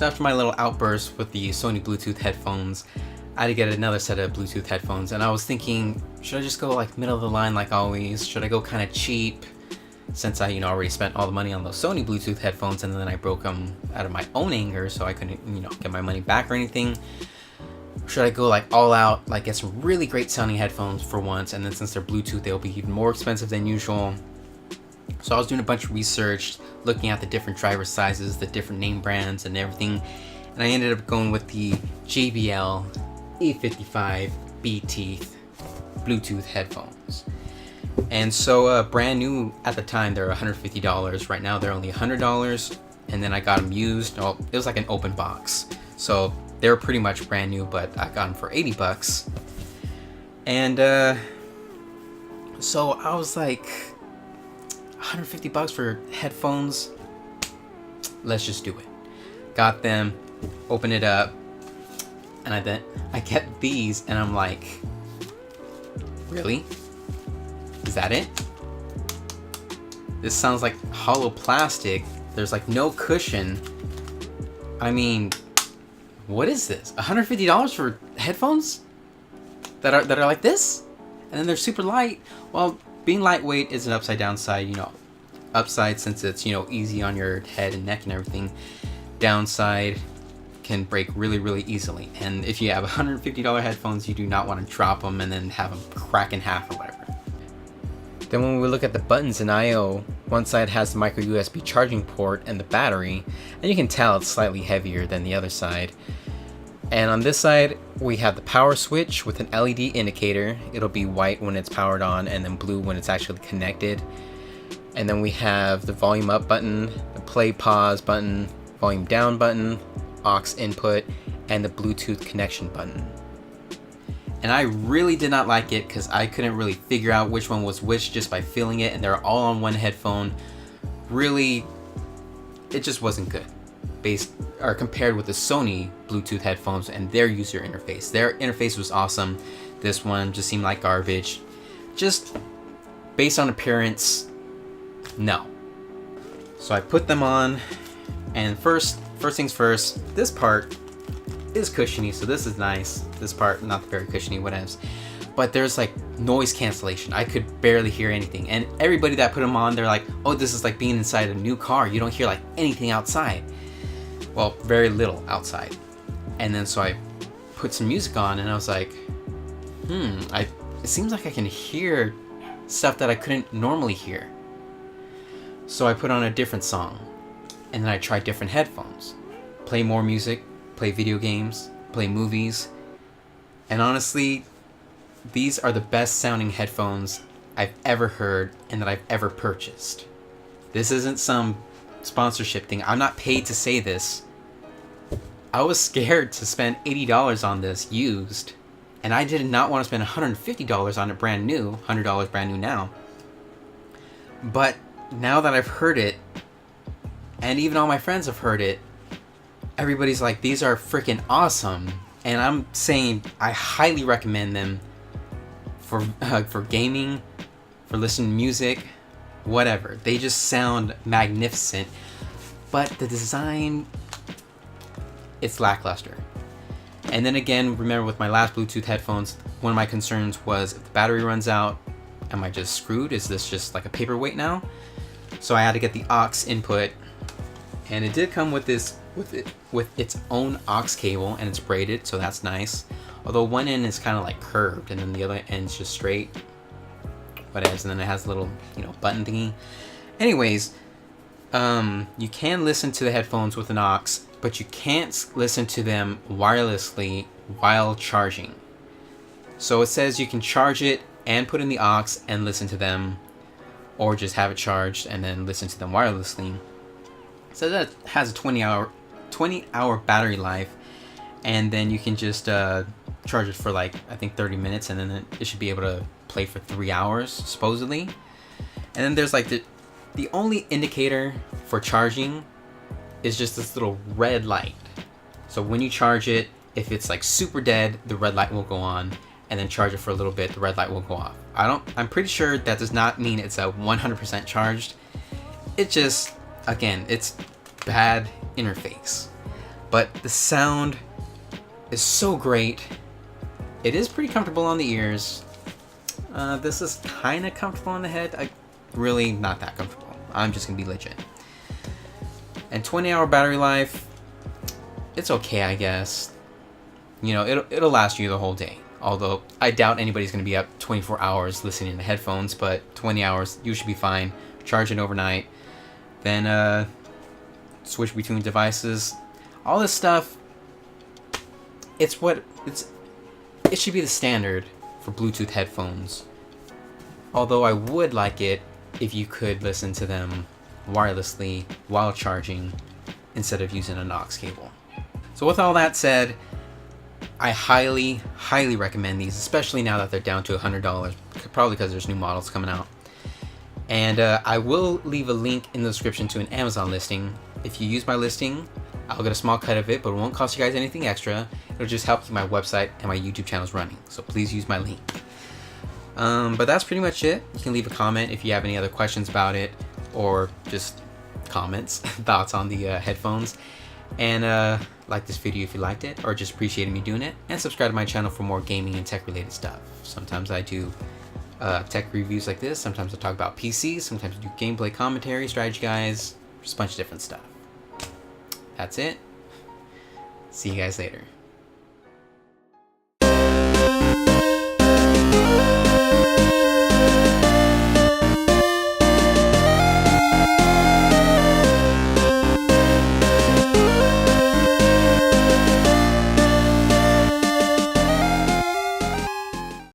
So after my little outburst with the Sony Bluetooth headphones, I had to get another set of Bluetooth headphones, and I was thinking, should I just go like middle of the line like always? Should I go kind of cheap, since I already spent all the money on those Sony Bluetooth headphones, and then I broke them out of my own anger, so I couldn't get my money back or anything? Should I go like all out, like get some really great sounding headphones for once, and then since they're Bluetooth, they'll be even more expensive than usual? So I was doing a bunch of research, looking at the different driver sizes, the different name brands and everything, and I ended up going with the JBL E55BT Bluetooth headphones. And so brand new at the time, they're $150. Right now they're only $100, and then I got them used. Well, it was like an open box, so they were pretty much brand new, but I got them for $80. And so I was like, $150 for headphones, let's just do it. Got them, open it up, and I get these, and I'm like, really? Is that it? This sounds like hollow plastic. There's like no cushion. I mean, what is this? $150 for headphones that are like this? And then they're super light. Well, being lightweight is an upside downside, upside since it's, easy on your head and neck and everything. Downside can break really, really easily. And if you have $150 headphones, you do not want to drop them and then have them crack in half or whatever. Then when we look at the buttons in I/O, one side has the micro USB charging port and the battery, and you can tell it's slightly heavier than the other side. And on this side, we have the power switch with an LED indicator. It'll be white when it's powered on and then blue when it's actually connected. And then we have the volume up button, the play pause button, volume down button, aux input, and the Bluetooth connection button. And I really did not like it because I couldn't really figure out which one was which just by feeling it, and they're all on one headphone. Really, it just wasn't good compared with the Sony Bluetooth headphones and their user interface. Their interface was awesome. This one just seemed like garbage. Just based on appearance, no. So I put them on, and first things first, this part is cushiony, so this is nice. This part, not very cushiony, whatevs. But there's like noise cancellation. I could barely hear anything. And everybody that put them on, they're like, oh, this is like being inside a new car. You don't hear like anything outside. Well, very little outside. And then so I put some music on, and I was like, it seems like I can hear stuff that I couldn't normally hear. So I put on a different song, and then I tried different headphones. Play more music, play video games, play movies. And honestly, these are the best sounding headphones I've ever heard and that I've ever purchased. This isn't some sponsorship thing. I'm not paid to say this. I was scared to spend $80 on this used, and I did not want to spend $150 on it brand new, $100 brand new now. But now that I've heard it, and even all my friends have heard it, everybody's like, these are freaking awesome. And I'm saying I highly recommend them for gaming, for listening to music, whatever. They just sound magnificent, but the design, it's lackluster. And then again, remember with my last Bluetooth headphones, one of my concerns was if the battery runs out, am I just screwed? Is this just like a paperweight now? So I had to get the aux input, and it did come with its own aux cable, and it's braided, so that's nice. Although one end is kind of like curved, and then the other end's just straight. Whatever. And then it has a little, button thingy. Anyways, you can listen to the headphones with an aux, but you can't listen to them wirelessly while charging. So it says you can charge it and put in the aux and listen to them, or just have it charged and then listen to them wirelessly. So that has a 20-hour battery life, and then you can just charge it for like, I think 30 minutes, and then it should be able to play for 3 hours supposedly. And then there's like the only indicator for charging is just this little red light. So when you charge it, if it's like super dead, the red light will go on, and then charge it for a little bit, the red light will go off. I'm pretty sure that does not mean it's a 100% charged. It just, again, it's bad interface. but the sound is so great. It is pretty comfortable on the ears. This is kind of comfortable on the head. Really not that comfortable. I'm just gonna be legit. And 20-hour battery life, it's okay, I guess. You know, it'll last you the whole day. Although I doubt anybody's gonna be up 24 hours listening to headphones, but 20 hours, you should be fine. Charge it overnight, then switch between devices. All this stuff, it should be the standard for Bluetooth headphones. Although I would like it if you could listen to them wirelessly while charging instead of using an aux cable. So with all that said, I highly, highly recommend these, especially now that they're down to $100, probably because there's new models coming out. And I will leave a link in the description to an Amazon listing. If you use my listing, I'll get a small cut of it, but it won't cost you guys anything extra. It'll just help keep my website and my YouTube channels running. So please use my link. But that's pretty much it. You can leave a comment if you have any other questions about it, or just comments, thoughts on the headphones. And like this video if you liked it, or just appreciated me doing it. And subscribe to my channel for more gaming and tech related stuff. Sometimes I do tech reviews like this. Sometimes I talk about PCs. Sometimes I do gameplay commentary, strategy guides, just a bunch of different stuff. That's it. See you guys later.